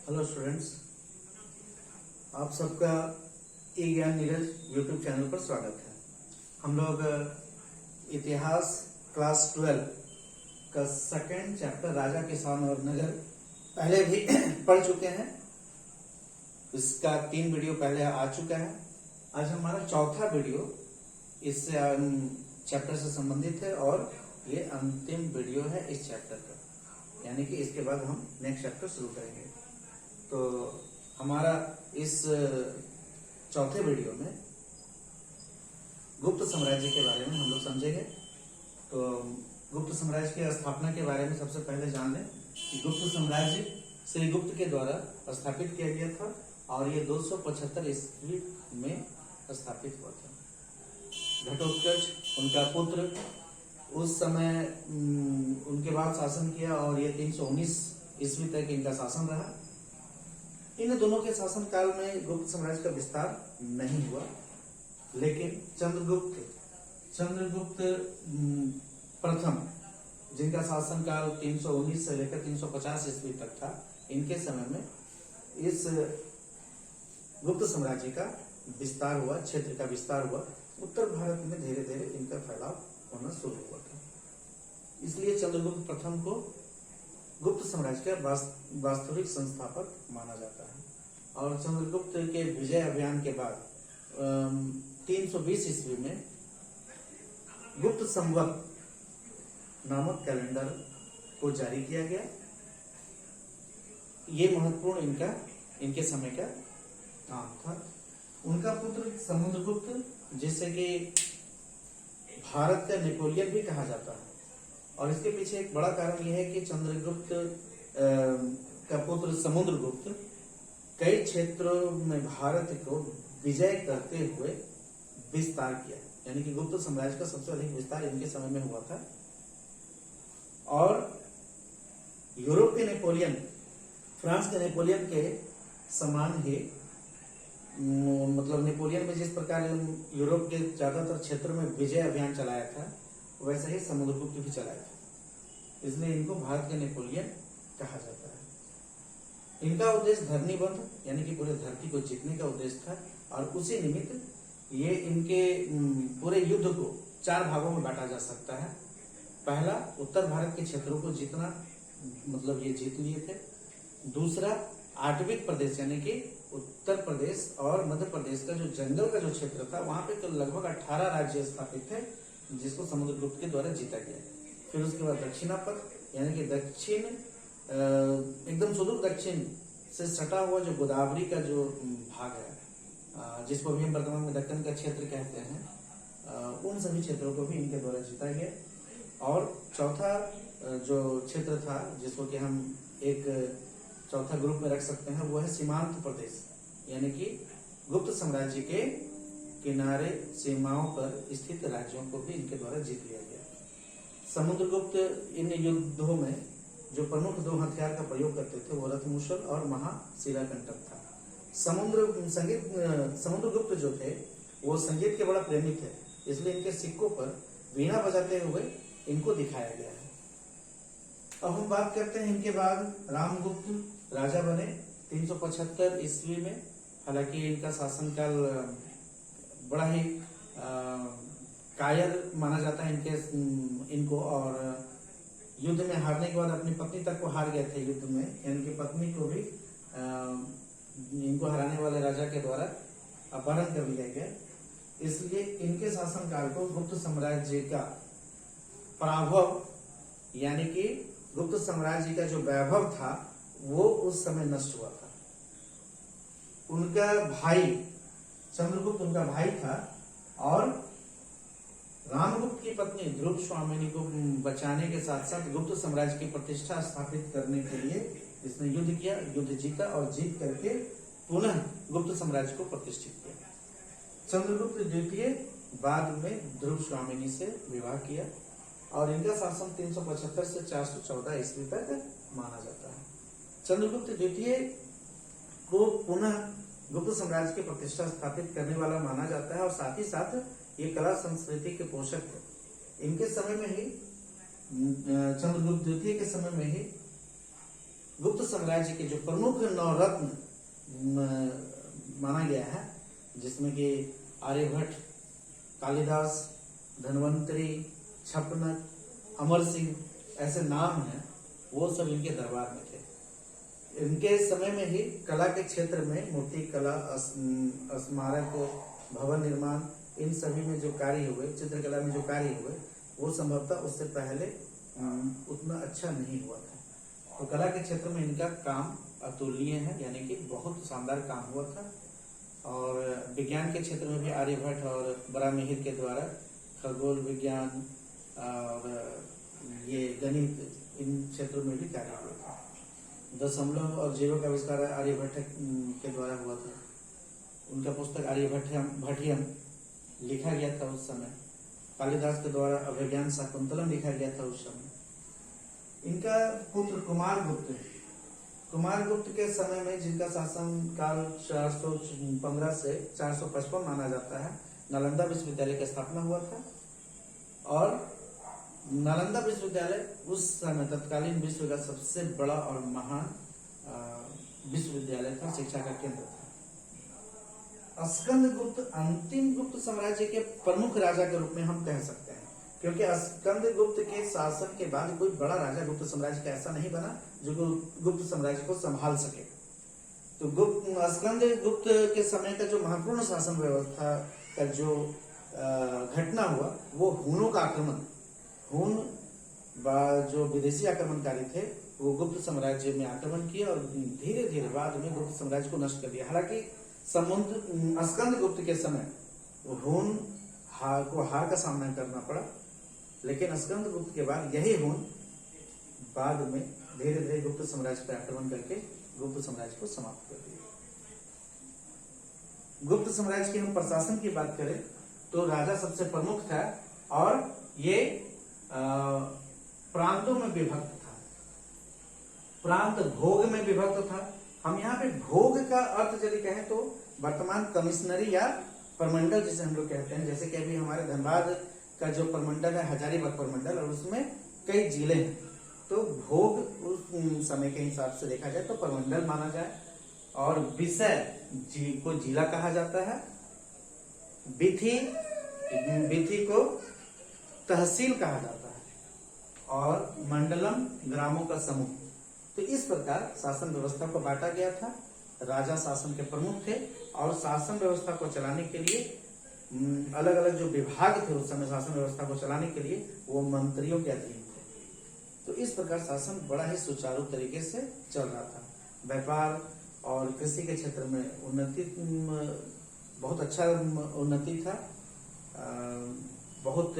Hello students, आप सबका ई ज्ञान नीरज यूट्यूब चैनल पर स्वागत है। हम लोग इतिहास क्लास 12 का सेकंड चैप्टर राजा, किसान और नगर पहले भी पढ़ चुके हैं। इसका 3 वीडियो पहले आ चुका है। आज हमारा चौथा वीडियो इस चैप्टर से संबंधित है और ये अंतिम वीडियो है इस चैप्टर का, यानी कि इसके बाद हम नेक्स्ट चैप्टर शुरू करेंगे। तो हमारा इस चौथे वीडियो में गुप्त साम्राज्य के बारे में हम लोग समझेंगे। तो गुप्त साम्राज्य की स्थापना के बारे में सबसे पहले जान लें कि गुप्त साम्राज्य श्री गुप्त के द्वारा स्थापित किया गया था और ये 275 ईस्वी में स्थापित हुआ था। घटोत्कच उनका पुत्र उस समय उनके बाद शासन किया और ये 319 ईस्वी तक इनका शासन रहा। इन दोनों के शासन काल में गुप्त साम्राज्य का विस्तार नहीं हुआ, लेकिन चंद्रगुप्त प्रथम, जिनका शासन काल 319 से लेकर 350 ईस्वी तक था, इनके समय में इस गुप्त साम्राज्य का विस्तार हुआ, क्षेत्र का विस्तार हुआ। उत्तर भारत में धीरे धीरे इनका फैलाव होना शुरू हुआ था। इसलिए चंद्रगुप्त प्रथम को गुप्त साम्राज्य का वास्तविक संस्थापक माना जाता है। और चंद्रगुप्त के विजय अभियान के बाद 320 ईस्वी में गुप्त संवत नामक कैलेंडर को जारी किया गया। ये महत्वपूर्ण इनके समय का काम था। उनका पुत्र समुद्रगुप्त, जिसे कि भारत का नेपोलियन भी कहा जाता है, और इसके पीछे एक बड़ा कारण यह है कि चंद्रगुप्त का पुत्र समुद्रगुप्त कई क्षेत्रों में भारत को विजय करते हुए विस्तार किया, यानी कि गुप्त साम्राज्य का सबसे अधिक विस्तार इनके समय में हुआ था। और यूरोप के नेपोलियन, फ्रांस के नेपोलियन के समान ही, मतलब नेपोलियन में जिस प्रकार यूरोप के ज्यादातर क्षेत्रों में विजय अभियान चलाया था, वैसा ही समुद्रगुप्त भी चलाया था। इसलिए इनको भारत के नेपोलियन कहा जाता है। इनका उद्देश्य धरणीबंध, यानी कि पूरे धरती को जीतने का उद्देश्य था, और उसी निमित्त ये इनके पूरे युद्ध को 4 भागों में बांटा जा सकता है। पहला, उत्तर भारत के क्षेत्रों को जीतना, मतलब ये जीत लिए थे। दूसरा, आटविक प्रदेश, यानी कि उत्तर प्रदेश और मध्य प्रदेश का जो जंगल का जो क्षेत्र था, वहां पे तो लगभग 18 राज्य स्थापित थे, जिसको समुद्रगुप्त के द्वारा जीता गया। फिर उसके बाद दक्षिणापथ, यानी कि दक्षिण, एकदम सुदूर दक्षिण से सटा हुआ जो गोदावरी का जो भाग है, जिसको भी हम वर्तमान में दक्कन का क्षेत्र कहते हैं, उन सभी क्षेत्रों को भी इनके द्वारा जीता गया। और चौथा जो क्षेत्र था, जिसको कि हम एक चौथा ग्रुप में रख सकते हैं, वो है सीमांत प्रदेश, यानी कि गुप्त साम्राज्य के किनारे सीमाओं पर स्थित राज्यों को भी इनके द्वारा जीत लिया गया। समुद्रगुप्त इन युद्धों में जो प्रमुख 2 हथियार का प्रयोग करते थे, वो रथमुशल और महाशिलाकंटक था। समुद्रगुप्त जो थे, वो संगीत के बड़ा प्रेमी थे, इसलिए इनके सिक्कों पर वीणा बजाते हुए इनको दिखाया गया है। अब हम बात करते हैं इनके बाद रामगुप्त राजा बने 375 ईस्वी में। हालांकि इनका शासनकाल बड़ा ही कायर माना जाता है इनको, और युद्ध में हारने के बाद अपनी पत्नी तक को हार गए थे युद्ध में, यानी कि पत्नी को भी इनको हराने वाले राजा के द्वारा अपहरण कर लिया गया। इसलिए इनके शासनकाल को गुप्त साम्राज्य का पराभव, यानी कि गुप्त साम्राज्य का जो वैभव था, वो उस समय नष्ट हुआ था। उनका भाई चंद्रगुप्त उनका भाई था, और रामगुप्त की पत्नी ध्रुव स्वामिनी को बचाने के साथ साथ गुप्त साम्राज्य की प्रतिष्ठा स्थापित करने के लिए इसने युद्ध किया, युद्ध जीता और जीत करके पुनः गुप्त साम्राज्य को प्रतिष्ठित किया। चंद्रगुप्त द्वितीय बाद में ध्रुव स्वामिनी से विवाह किया, और इनका शासन 375 से 414 ईस्वी तक माना जाता है। चंद्रगुप्त द्वितीय को पुनः गुप्त साम्राज्य की प्रतिष्ठा स्थापित करने वाला माना जाता है, और साथ ही साथ ये कला संस्कृति के पोषक थे। इनके समय में ही, चंद्रगुप्त द्वितीय के समय में ही गुप्त साम्राज्य के जो प्रमुख नवरत्न माना गया है, जिसमें कि आर्यभट्ट, कालिदास, धन्वंतरी, छपनक, अमर सिंह ऐसे नाम हैं, वो सब इनके दरबार में थे। इनके समय में ही कला के क्षेत्र में मूर्ति कला, स्मारक, भवन निर्माण, इन सभी में जो कार्य हुए, चित्रकला में जो कार्य हुए, वो संभवतः उससे पहले उतना अच्छा नहीं हुआ था। तो कला के क्षेत्र में इनका काम अतुलनीय है, यानी कि बहुत शानदार काम हुआ था। और विज्ञान के क्षेत्र में भी आर्यभट्ट और बराहमिहिर के द्वारा खगोल विज्ञान और ये गणित, इन क्षेत्रों में भी कार्य हुआ था। दशमलव और जीरो का आविष्कार आर्यभट्ट के द्वारा हुआ था। उनका पुस्तक आर्यभट्टियम लिखा गया था उस समय। कालिदास के द्वारा अभिज्ञान शाकुंतलम लिखा गया था उस समय। इनका पुत्र कुमार गुप्त के समय में, जिनका शासन काल 415 से 455 माना जाता है, नालंदा विश्वविद्यालय की स्थापना हुआ था। और नालंदा विश्वविद्यालय उस समय तत्कालीन विश्व का सबसे बड़ा और महान विश्वविद्यालय था, शिक्षा का केंद्र था। स्कंदगुप्त अंतिम गुप्त साम्राज्य के प्रमुख राजा के रूप में हम कह सकते हैं, क्योंकि स्कंदगुप्त के शासन के बाद कोई बड़ा राजा गुप्त साम्राज्य का ऐसा नहीं बना जो गुप्त साम्राज्य को संभाल सके। तो स्कंदगुप्त के समय का जो महत्वपूर्ण शासन व्यवस्था का जो घटना हुआ, वो हुनों का आक्रमण। हुन जो विदेशी आक्रमणकारी थे, वो गुप्त साम्राज्य में आक्रमण किए और धीरे धीरे बाद में गुप्त साम्राज्य को नष्ट कर दिया। हालांकि स्कंदगुप्त के समय हुन को हार का सामना करना पड़ा, लेकिन स्कंदगुप्त के बाद यही हुन बाद में धीरे धीरे गुप्त साम्राज्य पर आक्रमण करके गुप्त साम्राज्य को समाप्त कर दिया। गुप्त साम्राज्य के हम प्रशासन की बात करें तो राजा सबसे प्रमुख था, और ये प्रांतों में विभक्त था। प्रांत भोग में विभक्त था। हम यहाँ पे भोग का अर्थ यदि कहें तो वर्तमान कमिश्नरी या प्रमंडल जिसे हम लोग कहते हैं, जैसे कि अभी हमारे धनबाद का जो प्रमंडल है हजारीबाग प्रमंडल, और उसमें कई जिले हैं। तो भोग उस समय के हिसाब से देखा जाए तो प्रमंडल माना जाए, और विषय को जिला कहा जाता है, विधि को तहसील कहा जाता है, और मंडलम ग्रामों का समूह। तो इस प्रकार शासन व्यवस्था को बांटा गया था। राजा शासन के प्रमुख थे, और शासन व्यवस्था को चलाने के लिए अलग अलग जो विभाग थे उस समय शासन व्यवस्था को चलाने के लिए, वो मंत्रियों के अधीन थे। तो इस प्रकार शासन बड़ा ही सुचारू तरीके से चल रहा था। व्यापार और कृषि के क्षेत्र में उन्नति, बहुत अच्छा उन्नति था। बहुत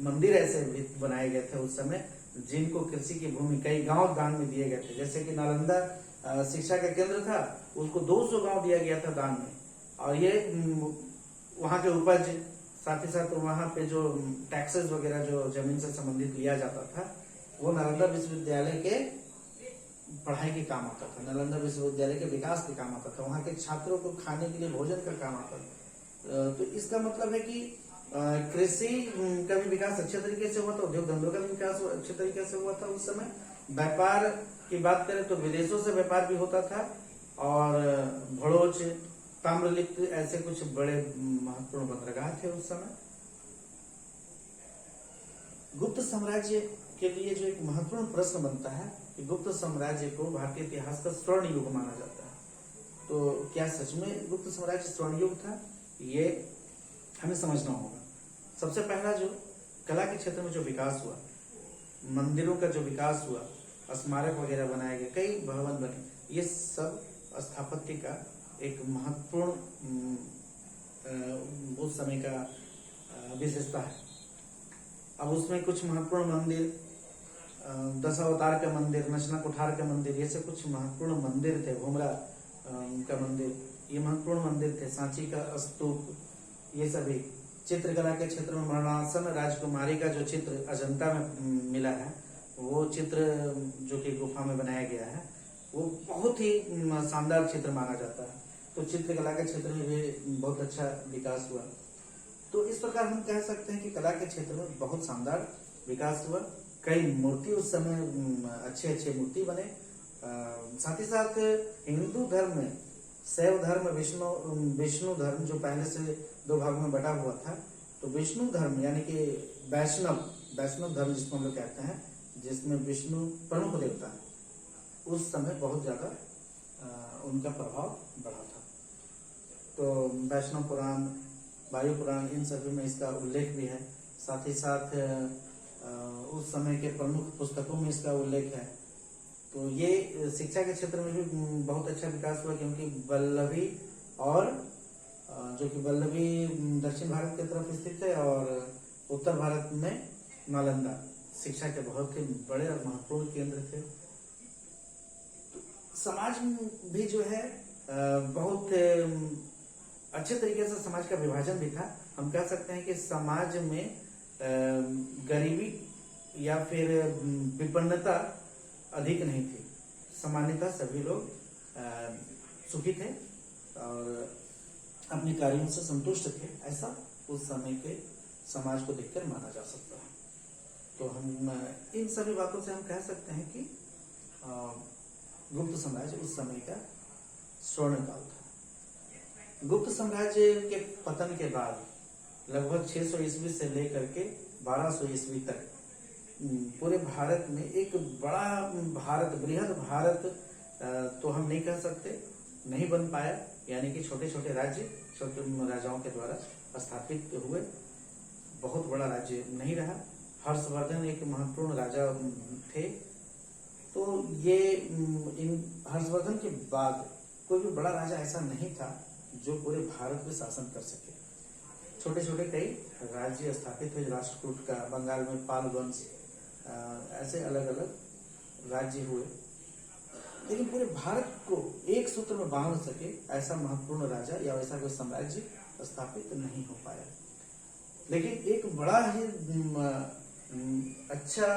मंदिर ऐसे बनाए गए थे उस समय, जिनको कृषि की भूमि कई गांव दान में दिए गए थे। जैसे कि नालंदा शिक्षा का केंद्र था, उसको 200 गांव दिया गया था दान में, और ये वहां के उपज, साथ ही साथ वहां पे जो टैक्सेस वगैरह जो जमीन से संबंधित लिया जाता था, वो नालंदा विश्वविद्यालय के पढ़ाई के काम आता था, नालंदा विश्वविद्यालय के विकास के काम आता था, वहां के छात्रों को खाने के लिए भोजन का काम आता था। तो इसका मतलब है कि कृषि का भी विकास अच्छे तरीके से हुआ था, उद्योग धंधों का भी विकास अच्छे तरीके से हुआ था उस समय। व्यापार की बात करें तो विदेशों से व्यापार भी होता था, और भड़ोच, ताम्रलिप्त ऐसे कुछ बड़े महत्वपूर्ण बंदरगाह थे उस समय। गुप्त साम्राज्य के लिए जो एक महत्वपूर्ण प्रश्न बनता है कि गुप्त साम्राज्य को भारतीय इतिहास का स्वर्ण युग माना जाता है, तो क्या सच में गुप्त साम्राज्य स्वर्ण युग था? ये हमें समझना होगा। सबसे पहला जो कला के क्षेत्र में जो विकास हुआ, मंदिरों का जो विकास हुआ, स्मारक वगैरह बनाए गए, कई भवन बने, ये सब स्थापत्य का एक महत्वपूर्ण उस समय का विशेषता है। अब उसमें कुछ महत्वपूर्ण मंदिर, दशावतार का मंदिर, नचना कुठार का मंदिर, ये सब कुछ महत्वपूर्ण मंदिर थे। घुमरा का मंदिर, ये महत्वपूर्ण मंदिर थे। सांची का स्तूप, ये सभी। चित्रकला के क्षेत्र में मरणासन राजकुमारी का जो चित्र अजंता में मिला है, वो चित्र जो कि गुफा में बनाया गया है, वो बहुत ही शानदार चित्र माना जाता है। तो चित्रकला के क्षेत्र में भी बहुत अच्छा विकास हुआ। तो इस प्रकार हम कह सकते हैं कि कला के क्षेत्र में बहुत शानदार विकास हुआ। कई मूर्ति उस समय अच्छे मूर्ति बने, साथ ही साथ हिंदू धर्म में शैव धर्म, विष्णु धर्म जो पहले से दो भागों में बटा हुआ था, तो विष्णु धर्म यानी कि वैष्णव धर्म जिसको हम लोग कहते हैं, जिसमें विष्णु प्रमुख देवता है, उस समय बहुत ज्यादा उनका प्रभाव बढ़ा था। तो वैष्णव पुराण, वायु पुराण, इन सभी में इसका उल्लेख भी है। साथ ही साथ उस समय के प्रमुख पुस्तकों में इसका उल्लेख है। तो ये शिक्षा के क्षेत्र में भी बहुत अच्छा विकास हुआ, क्योंकि वल्लभी और जो कि वल्लभी दक्षिण भारत की तरफ स्थित है और उत्तर भारत में नालंदा शिक्षा के बहुत ही बड़े और महत्वपूर्ण केंद्र थे। तो समाज भी जो है बहुत अच्छे तरीके से समाज का विभाजन भी था। हम कह सकते हैं कि समाज में गरीबी या फिर विपन्नता अधिक नहीं थी, सामान्यतः सभी लोग सुखी थे और अपने कार्यों से संतुष्ट थे, ऐसा उस समय के समाज को देखकर माना जा सकता है। तो हम इन सभी बातों से हम कह सकते हैं कि गुप्त साम्राज्य उस समय का स्वर्ण काल था। गुप्त साम्राज्य के पतन के बाद लगभग 600 ईस्वी से लेकर के 1200 ईस्वी तक पूरे भारत में एक बड़ा बृहद भारत तो हम नहीं कह सकते, नहीं बन पाया, यानी कि छोटे छोटे राज्य छोटे राजाओं के द्वारा स्थापित हुए। बहुत बड़ा राज्य नहीं रहा। हर्षवर्धन एक महत्वपूर्ण राजा थे। तो ये इन हर्षवर्धन के बाद कोई भी बड़ा राजा ऐसा नहीं था जो पूरे भारत पे शासन कर सके। छोटे छोटे कई राज्य स्थापित हुए, राष्ट्रकूट का, बंगाल में पाल वंश, ऐसे अलग अलग राज्य हुए, लेकिन पूरे भारत को एक सूत्र में बांध सके ऐसा महत्वपूर्ण राजा या ऐसा कोई साम्राज्य स्थापित नहीं हो पाया। लेकिन एक बड़ा ही अच्छा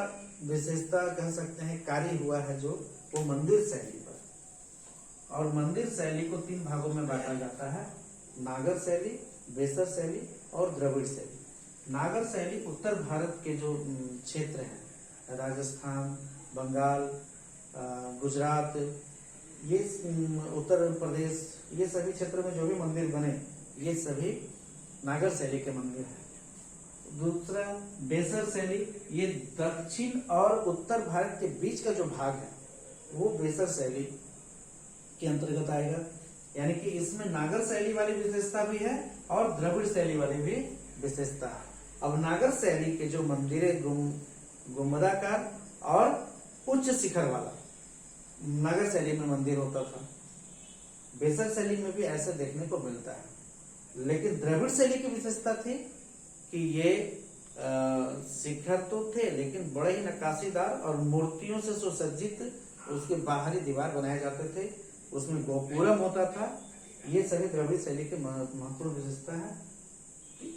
विशेषता कह सकते हैं कार्य हुआ है जो वो मंदिर शैली पर। और मंदिर शैली को 3 भागों में बांटा जाता है: नागर शैली, बेसर शैली और द्रविड़ शैली। नागर शैली उत्तर भारत के जो क्षेत्र हैं, राजस्थान, बंगाल, गुजरात, ये उत्तर प्रदेश, ये सभी क्षेत्र में जो भी मंदिर बने ये सभी नागर शैली के मंदिर हैं। दूसरा बेसर शैली, ये दक्षिण और उत्तर भारत के बीच का जो भाग है वो बेसर शैली के अंतर्गत आएगा। यानी कि इसमें नागर शैली वाली विशेषता भी है और द्रविड़ शैली वाली भी विशेषता है। अब नागर शैली के जो मंदिर गुंबदाकार और उच्च शिखर वाला नागर शैली में मंदिर होता था। बेसर शैली में भी ऐसा देखने को मिलता है। लेकिन द्रविड़ शैली की विशेषता थी कि ये शिखर तो थे लेकिन बड़े ही नक्काशीदार और मूर्तियों से सुसज्जित उसके बाहरी दीवार बनाए जाते थे, उसमें गोपुरम होता था। ये सभी द्रविड़ शैली के महत्वपूर्ण विशेषता है।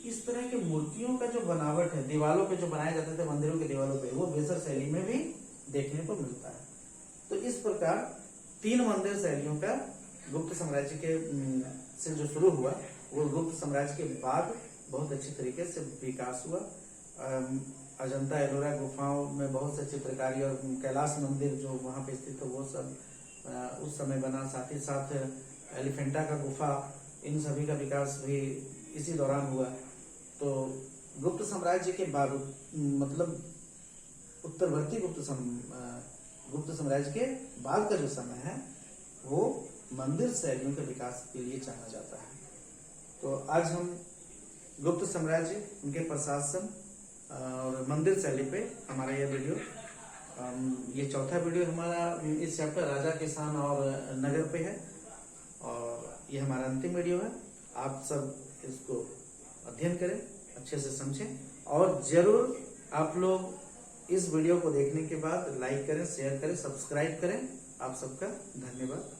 इस तरह के मूर्तियों का जो बनावट है, दीवारों पे जो बनाए जाते थे मंदिरों के दीवारों पे, वो बेसर शैली में भी देखने को मिलता है। तो इस प्रकार 3 मंदिर शैलियों का गुप्त साम्राज्य के से जो शुरू हुआ वो गुप्त साम्राज्य के बाद बहुत अच्छी तरीके से विकास हुआ। अजंता एलोरा गुफाओं में बहुत से चित्रकारी और कैलाश मंदिर जो वहाँ पे स्थित है वो सब उस समय बना। साथ ही साथ एलिफेंटा का गुफा, इन सभी का विकास भी इसी दौरान हुआ। तो गुप्त साम्राज्य के बाद मतलब उत्तरवर्ती गुप्त साम्राज्य के बाद का जो समय है वो मंदिर शैलियों के विकास के लिए जाना जाता है। तो आज हम गुप्त साम्राज्य, उनके प्रशासन और मंदिर शैली पे हमारा यह वीडियो, ये चौथा वीडियो हमारा इस चैप्टर राजा, किसान और नगर पे है और ये हमारा अंतिम वीडियो है। आप सब इसको अध्ययन करें, अच्छे से समझें और जरूर आप लोग इस वीडियो को देखने के बाद लाइक करें, शेयर करें, सब्सक्राइब करें। आप सबका धन्यवाद।